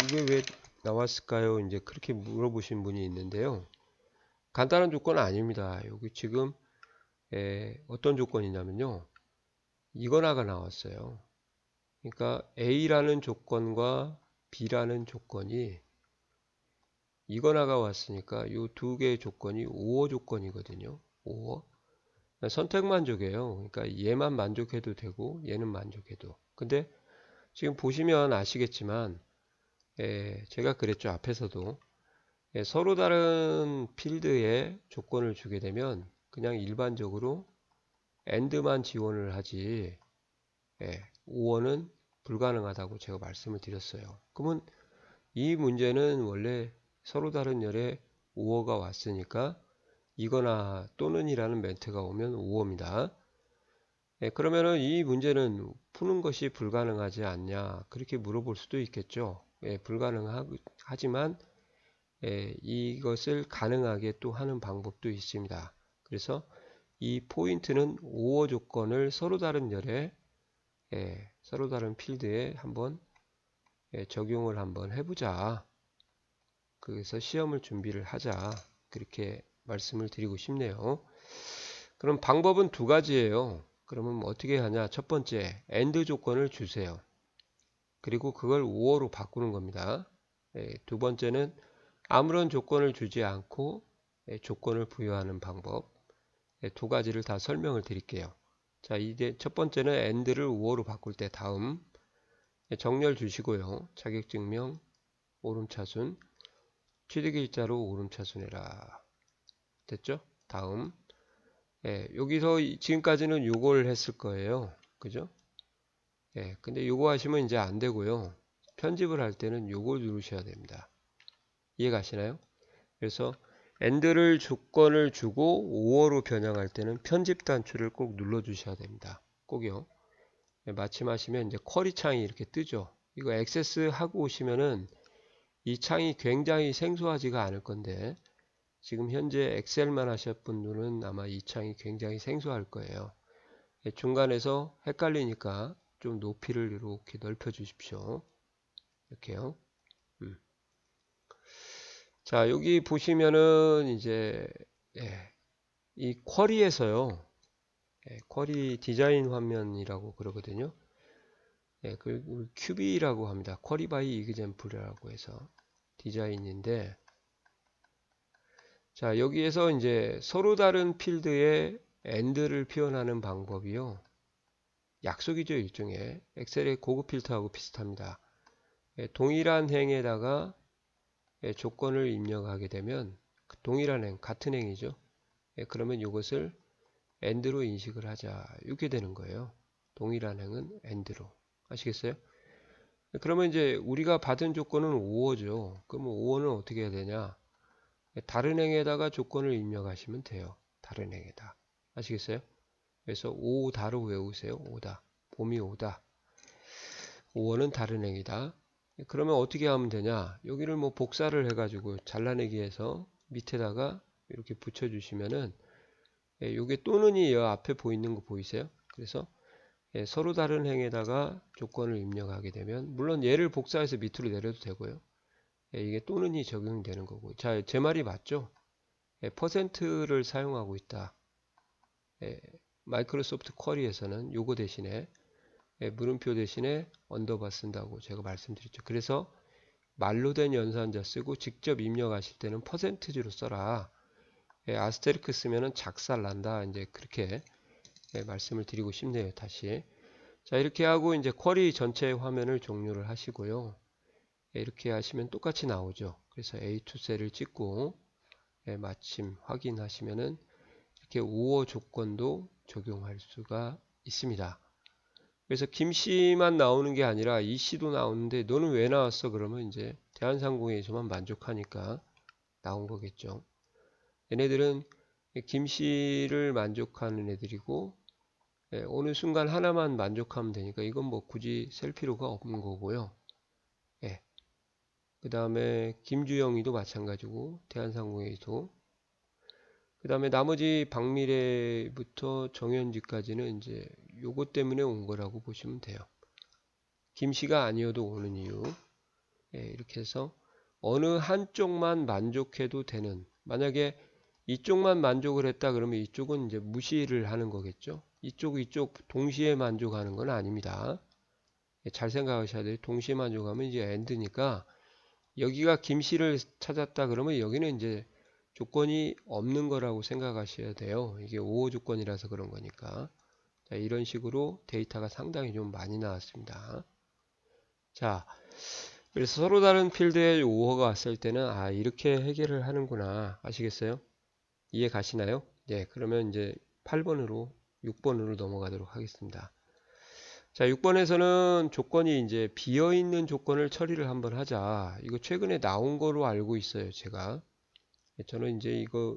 S1: 이게 왜 나왔을까요? 이제 그렇게 물어보신 분이 있는데요. 간단한 조건은 아닙니다. 여기 지금 어떤 조건이냐면요. 이거나가 나왔어요. 그러니까 A라는 조건과 B라는 조건이 이거나가 왔으니까 이 두 개의 조건이 오어 조건이거든요. 오어. 선택 만족이에요. 그러니까 얘만 만족해도 되고 얘는 만족해도. 근데 지금 보시면 아시겠지만 제가 그랬죠. 앞에서도 서로 다른 필드에 조건을 주게 되면 그냥 일반적으로 AND만 지원을 하지 OO는 불가능하다고 제가 말씀을 드렸어요. 그러면 이 문제는 원래 서로 다른 열에 OO가 왔으니까 이거나 또는 이라는 멘트가 오면 OO입니다. 그러면은 이 문제는 푸는 것이 불가능하지 않냐 그렇게 물어볼 수도 있겠죠. 불가능하지만 이것을 가능하게 또 하는 방법도 있습니다. 그래서 이 포인트는 오어 조건을 서로 다른 열에 서로 다른 필드에 한번 적용을 한번 해보자. 그래서 시험을 준비를 하자. 그렇게 말씀을 드리고 싶네요. 그럼 방법은 두 가지예요. 그러면 어떻게 하냐? 첫 번째, AND 조건을 주세요. 그리고 그걸 OO로 바꾸는 겁니다. 두 번째는 아무런 조건을 주지 않고 조건을 부여하는 방법. 두 가지를 다 설명을 드릴게요. 자, 이제 첫 번째는 AND를 OO로 바꿀 때 다음 정렬 주시고요. 자격증명 오름차순 취득일자로 오름차순해라. 됐죠? 다음 여기서 지금까지는 요걸 했을 거예요. 그죠? 근데 요거 하시면 이제 안 되고요. 편집을 할 때는 요걸 누르셔야 됩니다. 이해가시나요? 그래서 AND를 조건을 주고 OO로 변형할 때는 편집 단추를 꼭 눌러 주셔야 됩니다. 꼭요. 마침 하시면 이제 쿼리 창이 이렇게 뜨죠. 이거 액세스 하고 오시면은 이 창이 굉장히 생소하지가 않을 건데 지금 현재 엑셀만 하셨 분들은 아마 이 창이 굉장히 생소할 거예요. 중간에서 헷갈리니까 좀 높이를 이렇게 넓혀 주십시오. 이렇게요. 자, 여기 보시면은 이제 이 쿼리에서요. 쿼리 디자인 화면이라고 그러거든요. 그 QB라고 합니다. 쿼리 바이 이그젬플이라고 해서 디자인인데 자, 여기에서 이제 서로 다른 필드에 AND를 표현하는 방법이요. 약속이죠, 일종의. 엑셀의 고급 필터하고 비슷합니다. 동일한 행에다가 조건을 입력하게 되면 동일한 행, 같은 행이죠. 그러면 이것을 AND로 인식을 하자. 이렇게 되는 거예요. 동일한 행은 AND로. 아시겠어요? 그러면 이제 우리가 받은 조건은 OO죠. 그러면 OO는 어떻게 해야 되냐? 다른 행에다가 조건을 입력하시면 돼요. 다른 행에다. 아시겠어요? 그래서 오다로 외우세요. 오다. 봄이 오다. 오어는 다른 행이다. 그러면 어떻게 하면 되냐? 여기를 뭐 복사를 해가지고 잘라내기 해서 밑에다가 이렇게 붙여주시면은 요게 또는이 여 앞에 보이는 거 보이세요? 그래서 서로 다른 행에다가 조건을 입력하게 되면 물론 얘를 복사해서 밑으로 내려도 되고요. 이게 또는이 적용되는 거고. 자, 제 말이 맞죠? 퍼센트를 사용하고 있다. 마이크로소프트 쿼리에서는 요거 대신에 물음표 대신에 언더바 쓴다고 제가 말씀드렸죠. 그래서 말로 된 연산자 쓰고 직접 입력하실 때는 퍼센트지로 써라. 아스테리크 쓰면은 작살 난다. 이제 그렇게 말씀을 드리고 싶네요. 다시. 자, 이렇게 하고 이제 쿼리 전체 화면을 종료를 하시고요. 이렇게 하시면 똑같이 나오죠. 그래서 A2 셀을 찍고 마침 확인하시면은 이렇게 우어 조건도 적용할 수가 있습니다. 그래서 김씨만 나오는 게 아니라 이씨도 나오는데 너는 왜 나왔어? 그러면 이제 대한상공회에서만 만족하니까 나온 거겠죠. 얘네들은 김씨를 만족하는 애들이고 어느 순간 하나만 만족하면 되니까 이건 뭐 굳이 셀 필요가 없는 거고요. 예. 그 다음에 김주영이도 마찬가지고 대한상공회의도 그 다음에 나머지 박미래부터 정현지까지는 이제 요것 때문에 온 거라고 보시면 돼요. 김씨가 아니어도 오는 이유. 이렇게 해서 어느 한쪽만 만족해도 되는, 만약에 이쪽만 만족을 했다 그러면 이쪽은 이제 무시를 하는 거겠죠. 이쪽 동시에 만족하는 건 아닙니다. 잘 생각하셔야 돼요. 동시에 만족하면 이제 엔드니까 여기가 김씨를 찾았다 그러면 여기는 이제 조건이 없는 거라고 생각하셔야 돼요. 이게 5호 조건이라서 그런 거니까. 자, 이런 식으로 데이터가 상당히 좀 많이 나왔습니다. 자, 그래서 서로 다른 필드에 5호가 왔을 때는 이렇게 해결을 하는구나. 아시겠어요? 이해 가시나요? 네, 그러면 이제 8번으로 6번으로 넘어가도록 하겠습니다. 자, 6번에서는 조건이 이제 비어있는 조건을 처리를 한번 하자. 이거 최근에 나온 거로 알고 있어요, 제가. 저는 이제 이거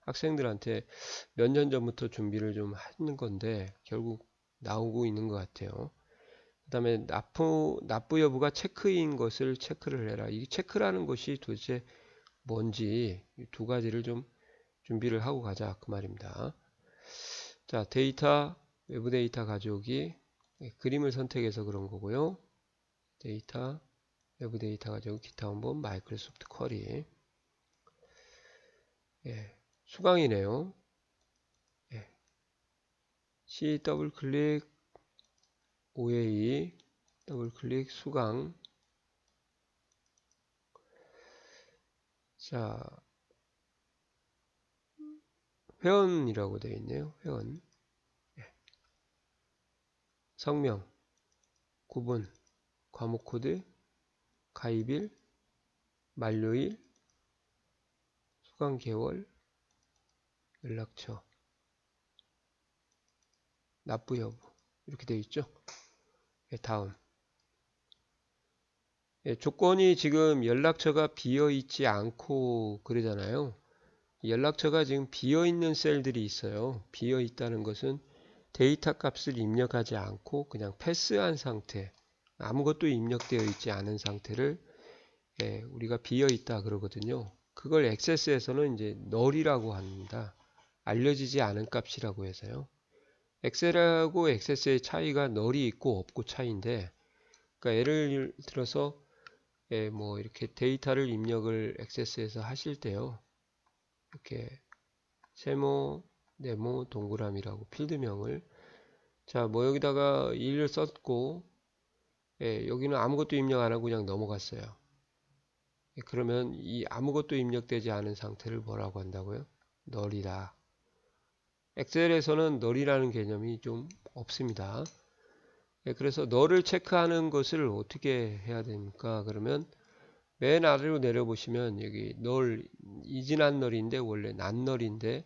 S1: 학생들한테 몇 년 전부터 준비를 좀 하는 건데 결국 나오고 있는 것 같아요. 그 다음에 납부 여부가 체크인 것을 체크를 해라. 이 체크라는 것이 도대체 뭔지 두 가지를 좀 준비를 하고 가자 그 말입니다. 자, 데이터, 외부 데이터 가져오기, 그림을 선택해서 그런 거고요. 데이터, 외부 데이터 가져오기, 기타 원본, 마이크로소프트 쿼리. 수강이네요. C 더블 클릭, OA, 더블 클릭, 수강. 자, 회원이라고 되어 있네요. 회원. 성명, 구분, 과목 코드, 가입일, 만료일, 수강 개월, 연락처, 납부 여부 이렇게 되어 있죠. 다음. 조건이 지금 연락처가 비어 있지 않고 그러잖아요. 연락처가 지금 비어 있는 셀들이 있어요. 비어 있다는 것은 데이터 값을 입력하지 않고 그냥 패스한 상태, 아무것도 입력되어 있지 않은 상태를 우리가 비어 있다 그러거든요. 그걸 액세스에서는 이제 널이라고 합니다. 알려지지 않은 값이라고 해서요. 엑셀하고 액세스의 차이가 널이 있고 없고 차이인데, 그러니까 예를 들어서 뭐 이렇게 데이터를 입력을 액세스에서 하실 때요. 이렇게 세모, 네모, 동그라미라고 필드명을 자, 뭐 여기다가 1을 썼고 여기는 아무것도 입력 안 하고 그냥 넘어갔어요. 그러면 이 아무것도 입력되지 않은 상태를 뭐라고 한다고요? 널이다. 엑셀에서는 널이라는 개념이 좀 없습니다. 그래서 널을 체크하는 것을 어떻게 해야 됩니까? 그러면 맨 아래로 내려보시면 여기 널, 이즈 난 널인데 원래 난 널인데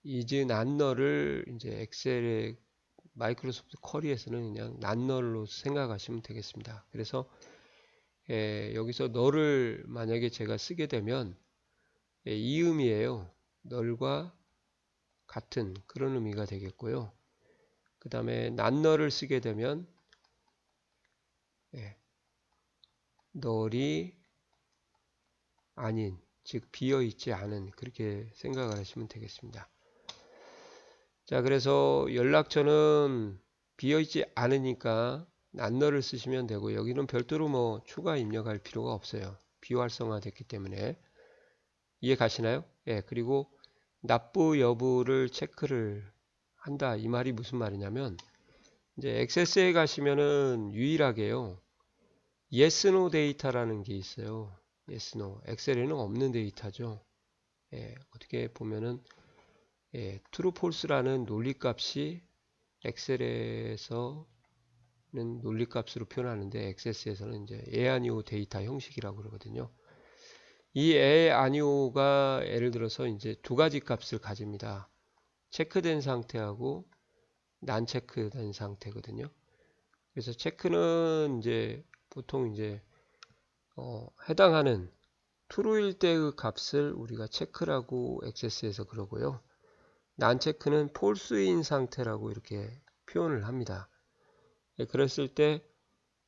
S1: 이즈 난 널을 이제 엑셀의 마이크로소프트 쿼리에서는 그냥 난 널로 생각하시면 되겠습니다. 그래서 여기서 널을 만약에 제가 쓰게 되면 이음이에요. 널과 같은 그런 의미가 되겠고요. 그 다음에 난널을 쓰게 되면 널이 아닌, 즉 비어있지 않은 그렇게 생각을 하시면 되겠습니다. 자, 그래서 연락처는 비어있지 않으니까 난널을 쓰시면 되고 여기는 별도로 뭐 추가 입력할 필요가 없어요. 비활성화 됐기 때문에. 이해 가시나요? 그리고 납부 여부를 체크를 한다. 이 말이 무슨 말이냐면 이제 액세스에 가시면은 유일하게요. yes, no 데이터라는 게 있어요. yes, no. 엑셀에는 없는 데이터죠. 어떻게 보면은 true, false라는 논리값이 엑셀에서는 논리값으로 표현하는데 액세스에서는 이제 예 아니오 데이터 형식이라고 그러거든요. 이 아니오가 예를 들어서 이제 두 가지 값을 가집니다. 체크된 상태하고 난 체크된 상태거든요. 그래서 체크는 이제 보통 이제 해당하는 true일 때의 값을 우리가 체크라고 액세스에서 그러고요. 난 체크는 폴스인 상태라고 이렇게 표현을 합니다. 예, 그랬을 때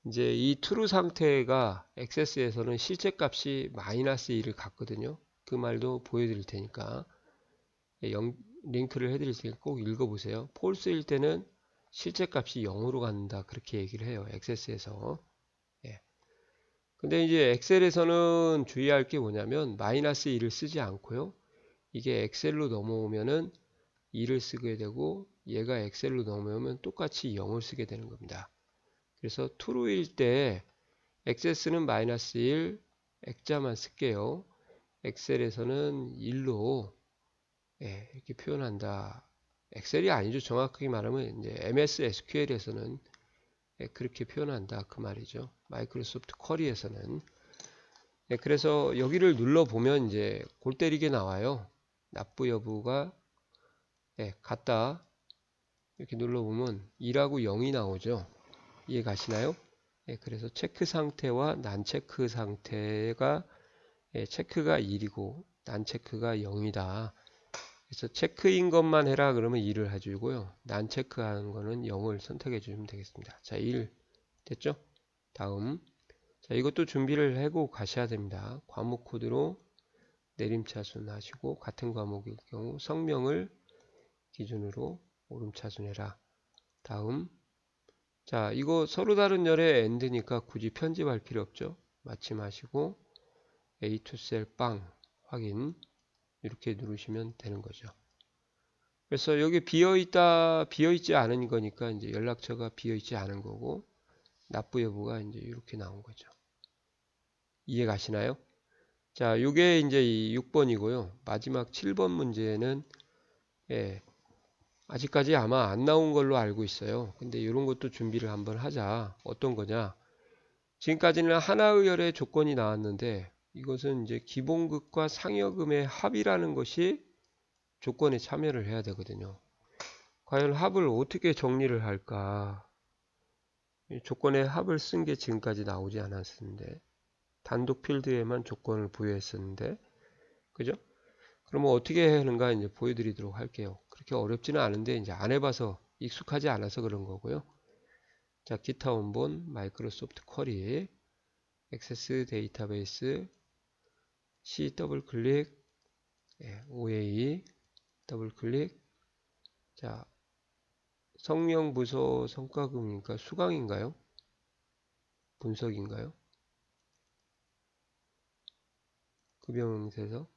S1: 이제 이 true 상태가 액세스에서는 실제 값이 마이너스 1을 갖거든요. 그 말도 보여드릴 테니까 링크를 해드릴 테니까 꼭 읽어보세요. 폴스일 때는 실제 값이 0으로 간다 그렇게 얘기를 해요. 액세스에서. 예. 근데 이제 엑셀에서는 주의할 게 뭐냐면 마이너스 1을 쓰지 않고요. 이게 엑셀로 넘어오면은 2를 쓰게 되고 얘가 엑셀로 넘어오면 똑같이 0을 쓰게 되는 겁니다. 그래서 true일 때 액세스는 마이너스 1 액자만 쓸게요. 엑셀에서는 1로 이렇게 표현한다. 엑셀이 아니죠. 정확하게 말하면 이제 MS SQL에서는 그렇게 표현한다 그 말이죠. 마이크로소프트 쿼리에서는 그래서 여기를 눌러 보면 이제 골 때리게 나와요. 납부 여부가 같다 이렇게 눌러 보면 2하고 0이 나오죠. 이해 가시나요? 그래서 체크 상태와 난 체크 상태가 체크가 1이고 난 체크가 0이다. 그래서 체크인 것만 해라 그러면 2를 해주고요. 난 체크하는 거는 0을 선택해 주시면 되겠습니다. 자, 1 됐죠? 다음 자, 이것도 준비를 하고 가셔야 됩니다. 과목 코드로 내림차순 하시고 같은 과목일 경우 성명을 기준으로 오름차순해라. 다음 자, 이거 서로 다른 열의 end니까 굳이 편집할 필요 없죠. 마침하시고 A to cell 빵 확인 이렇게 누르시면 되는 거죠. 그래서 여기 비어있지 않은 거니까 이제 연락처가 비어있지 않은 거고 납부 여부가 이제 이렇게 나온 거죠. 이해 가시나요? 자, 요게 이제 이 6번이고요. 마지막 7번 문제는 아직까지 아마 안 나온 걸로 알고 있어요. 근데 이런 것도 준비를 한번 하자. 어떤 거냐? 지금까지는 하나의열의 조건이 나왔는데 이것은 이제 기본급과 상여금의 합이라는 것이 조건에 참여를 해야 되거든요. 과연 합을 어떻게 정리를 할까? 조건에 합을 쓴 게 지금까지 나오지 않았었는데 단독 필드에만 조건을 부여했었는데 그죠? 그러면 어떻게 하는가 이제 보여드리도록 할게요. 그렇게 어렵지는 않은데 이제 안 해봐서 익숙하지 않아서 그런 거고요. 자, 기타 원본, 마이크로소프트 쿼리, 액세스 데이터베이스, C 더블 클릭, OA 더블 클릭. 자, 성명 부서 성과금이니까 수강인가요? 분석인가요? 급여명세서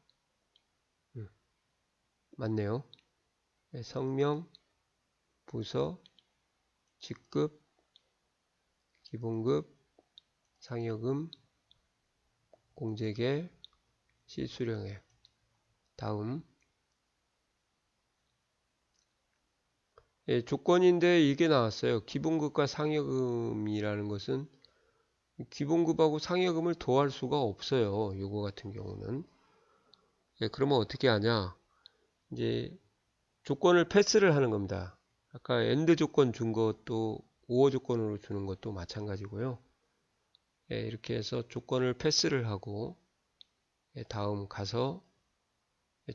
S1: 맞네요. 성명, 부서, 직급, 기본급, 상여금, 공제계, 시수령액. 다음 조건인데 이게 나왔어요. 기본급과 상여금이라는 것은 기본급하고 상여금을 더할 수가 없어요. 요거 같은 경우는 그러면 어떻게 하냐 이제 조건을 패스를 하는 겁니다. 아까 엔드 조건 준 것도 오어 조건으로 주는 것도 마찬가지고요. 이렇게 해서 조건을 패스를 하고 다음 가서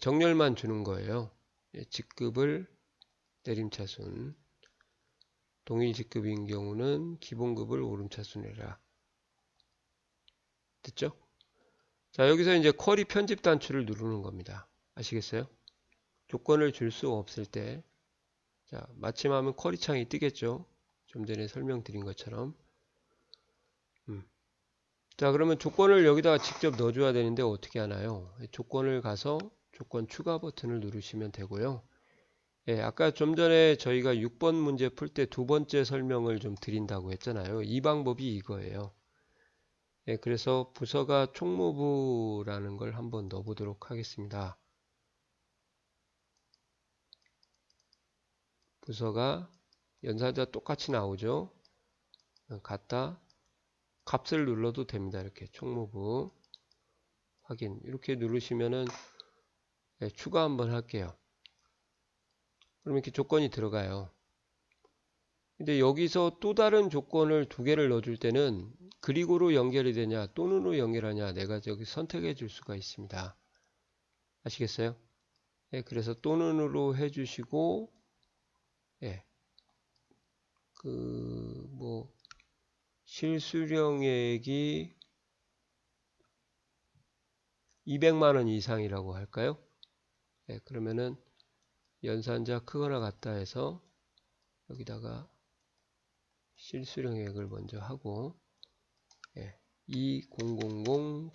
S1: 정렬만 주는 거예요. 직급을 내림차순 동일 직급인 경우는 기본급을 오름차순해라. 됐죠? 자, 여기서 이제 쿼리 편집 단추를 누르는 겁니다. 아시겠어요? 조건을 줄 수 없을 때 자, 마침하면 쿼리 창이 뜨겠죠? 좀 전에 설명드린 것처럼 자, 그러면 조건을 여기다가 직접 넣어줘야 되는데 어떻게 하나요? 조건을 가서 조건 추가 버튼을 누르시면 되고요. 아까 좀 전에 저희가 6번 문제 풀 때 두 번째 설명을 좀 드린다고 했잖아요. 이 방법이 이거예요. 그래서 부서가 총무부라는 걸 한번 넣어보도록 하겠습니다. 부서가 연산자 똑같이 나오죠. 같다. 값을 눌러도 됩니다. 이렇게 총무부 확인 이렇게 누르시면은 추가 한번 할게요. 그러면 이렇게 조건이 들어가요. 근데 여기서 또 다른 조건을 두 개를 넣어줄 때는 그리고로 연결이 되냐 또는으로 연결하냐 내가 저기 선택해 줄 수가 있습니다. 아시겠어요? 예, 그래서 또는으로 해주시고, 예, 뭐 실수령액이 200만 원 이상이라고 할까요? 예, 그러면은 연산자 크거나 같다 해서 여기다가 실수령액을 먼저 하고, 예, 20000000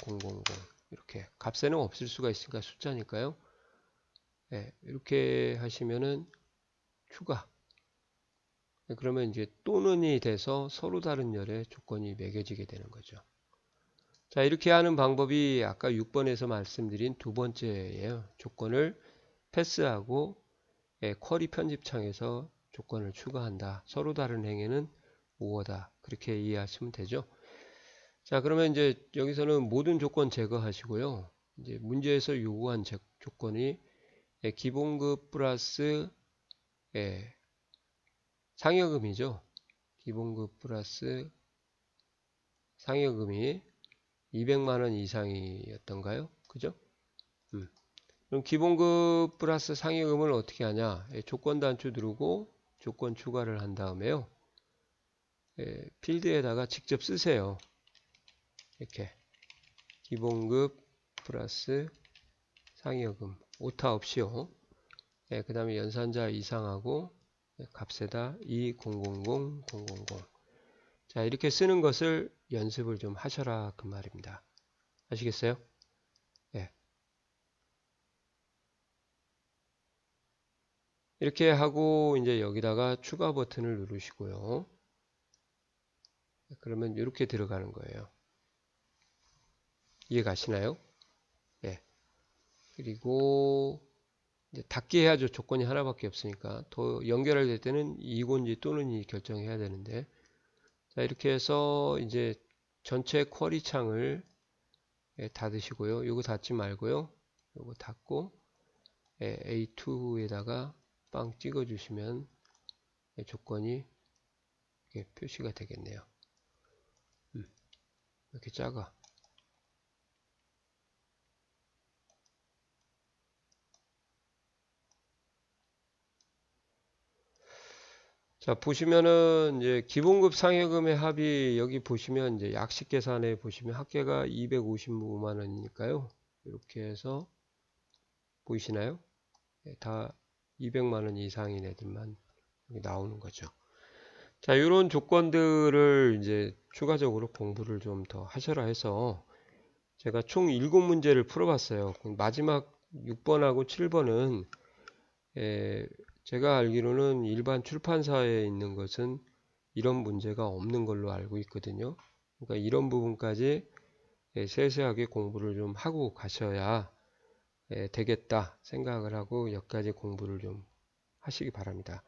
S1: 이렇게 값에는 없을 수가 있으니까 숫자니까요. 예, 이렇게 하시면은 추가. 예, 그러면 이제 또는이 돼서 서로 다른 열의 조건이 매겨지게 되는 거죠. 자, 이렇게 하는 방법이 아까 6번에서 말씀드린 두 번째예요. 조건을 패스하고, 예, 쿼리 편집창에서 조건을 추가한다. 서로 다른 행위는 오어다. 그렇게 이해하시면 되죠. 자, 그러면 이제 여기서는 모든 조건 제거하시고요. 이제 문제에서 요구한 조건이, 예, 기본급 플러스, 예, 상여금이죠. 기본급 플러스 상여금이 200만 원 이상이었던가요? 그죠? 그럼 기본급 플러스 상여금을 어떻게 하냐? 예, 조건 단추 누르고 조건 추가를 한 다음에요. 예, 필드에다가 직접 쓰세요. 이렇게 기본급 플러스 상여금 오타 없이요. 예, 그 다음에 연산자 이상하고, 예, 값에다 200000. 자, 이렇게 쓰는 것을 연습을 좀 하셔라 그 말입니다. 아시겠어요? 예. 이렇게 하고 이제 여기다가 추가 버튼을 누르시고요. 그러면 이렇게 들어가는 거예요. 이해 가시나요? 예. 그리고 이제 닫기 해야죠. 조건이 하나밖에 없으니까. 더 연결할 때는 이건지 또는지 결정해야 되는데. 자, 이렇게 해서 이제 전체 쿼리 창을, 예, 닫으시고요. 이거 닫지 말고요. 이거 닫고, 예, A2에다가 빵 찍어 주시면, 예, 조건이 이렇게 표시가 되겠네요. 이렇게 작아. 자, 보시면은 이제 기본급 상여금의 합이 여기 보시면 이제 약식 계산에 보시면 합계가 255만 원이니까요. 이렇게 해서 보이시나요? 예, 다 200만 원 이상인 애들만 여기 나오는 거죠. 자, 이런 조건들을 이제 추가적으로 공부를 좀 더 하셔라 해서 제가 총 7문제를 풀어봤어요. 마지막 6번하고 7번은 제가 알기로는 일반 출판사에 있는 것은 이런 문제가 없는 걸로 알고 있거든요. 그러니까 이런 부분까지 세세하게 공부를 좀 하고 가셔야 되겠다 생각을 하고 여기까지 공부를 좀 하시기 바랍니다.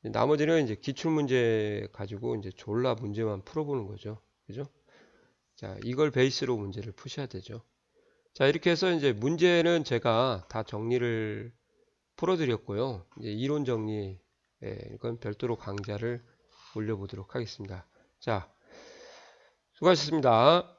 S1: 나머지는 이제 기출문제 가지고 이제 졸라 문제만 풀어보는 거죠. 그죠? 자, 이걸 베이스로 문제를 푸셔야 되죠. 자, 이렇게 해서 이제 문제는 제가 다 정리를 풀어드렸고요. 이제 이론 정리, 이건 별도로 강좌를 올려보도록 하겠습니다. 자, 수고하셨습니다.